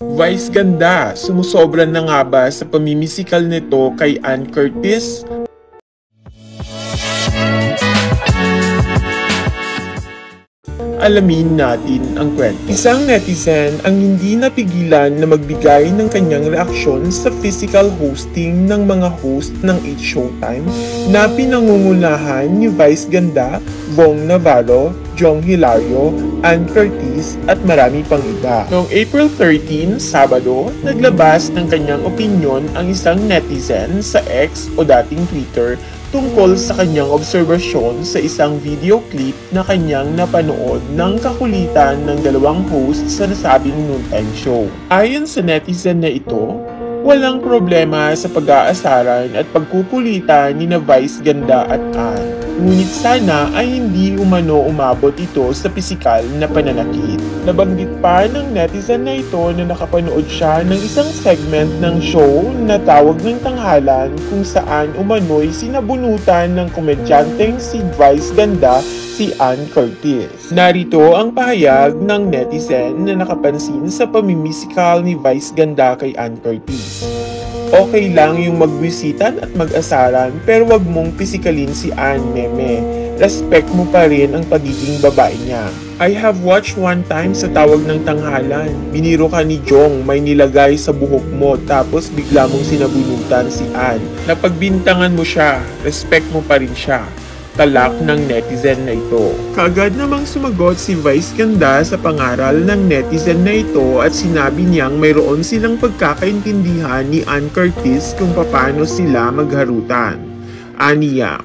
Vice ganda, sumusobra na nga ba sa pamimisikal nito kay Ann Curtis? Alamin natin ang kwento. Isang netizen ang hindi napigilan na magbigay ng kanyang reaksyon sa physical hosting ng mga host ng It's Showtime na pinangungunahan ni Vice Ganda, Vong Navarro, Jong Hilario, Ann Curtis at marami pang iba. Noong April 13, Sabado, naglabas ng kanyang opinyon ang isang netizen sa X o dating Twitter tungkol sa kanyang obserbasyon sa isang video clip na kanyang napanood ng kakulitan ng dalawang host sa nasabing noontime show. Ayon sa netizen na ito, walang problema sa pag-aasaran at pagkukulitan ni na Vice Ganda at Ann. Ngunit sana ay hindi umabot ito sa pisikal na pananakit. Nabanggit pa ng netizen na ito na nakapanood siya ng isang segment ng show na Tawag ng Tanghalan kung saan umano'y sinabunutan ng komedyanteng si Vice Ganda si Ann Curtis. Narito ang pahayag ng netizen na nakapansin sa pamimisikal ni Vice Ganda kay Ann Curtis. Okay lang yung magwisitan at mag-asaran pero wag mong pisikalin si Ann, meme. Respect mo pa rin ang pagiging babae niya. I have watched one time sa Tawag ng Tanghalan. Biniro ka ni Jong, may nilagay sa buhok mo tapos bigla mong sinabunutan si Ann. Napagbintangan mo siya, respect mo pa rin siya. Talak ng netizen na ito. Kaagad namang sumagot si Vice Ganda sa pangaral ng netizen na ito at sinabi niyang mayroon silang pagkakaintindihan ni Ann Curtis kung paano sila magharutan. Aniya,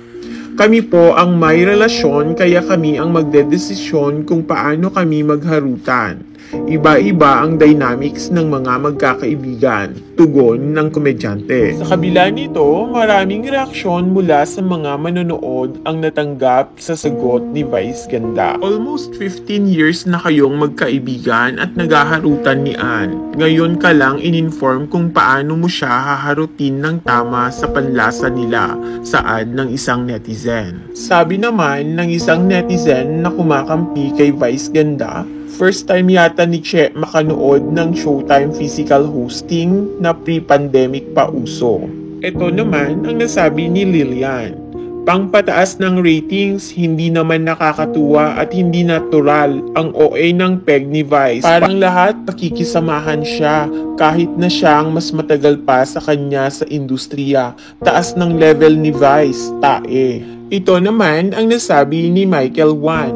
kami po ang may relasyon kaya kami ang magdedesisyon kung paano kami magharutan. Iba-iba ang dynamics ng mga magkakaibigan, tugon ng komedyante. Sa kabila nito, maraming reaksyon mula sa mga manonood ang natanggap sa sagot ni Vice Ganda. Almost 15 years na kayong magkaibigan at naghaharutan ni Ann. Ngayon ka lang in-inform kung paano mo siya haharutin ng tama sa panlasa nila, saad ng isang netizen. Sabi naman ng isang netizen na kumakampi kay Vice Ganda, first time yata ni Che makanood ng Showtime physical hosting na pre-pandemic pa uso. Ito naman ang nasabi ni Lilian. Pangpataas ng ratings, hindi naman nakakatuwa at hindi natural ang OA ng peg ni Vice. Parang lahat pakikisamahan siya kahit na siyang mas matagal pa sa kanya sa industriya. Taas ng level ni Vice, tae. Ito naman ang nasabi ni Michael Wan.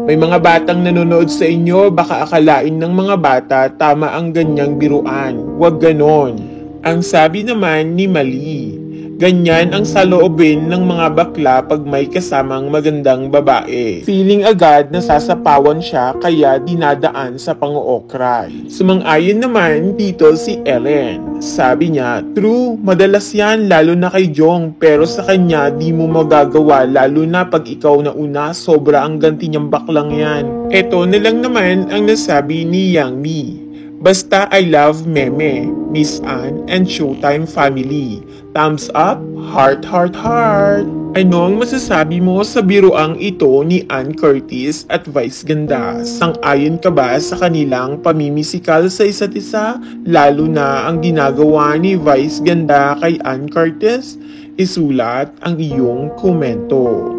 May mga batang nanonood sa inyo, baka akalain ng mga bata tama ang ganyang biruan. Huwag ganon. Ang sabi naman ni Mali, ganyan ang saloobin ng mga bakla pag may kasamang magandang babae. Feeling agad na sasapawan siya kaya dinadaan sa pang-ookray. Sumang-ayon naman dito si Ellen. Sabi niya, true, madalas yan lalo na kay Jong pero sa kanya di mo magagawa lalo na pag ikaw na una sobra ang ganti niyang baklang yan. Eto na lang naman ang nasabi ni Yang Mi. Basta I love meme, Miss Ann and Showtime family. Thumbs up, heart, heart, heart. Ano ang masasabi mo sa biruang ito ni Ann Curtis at Vice Ganda? Sang-ayon ka ba sa kanilang pamimisikal sa isa't isa? Lalo na ang ginagawa ni Vice Ganda kay Ann Curtis? Isulat ang iyong komento.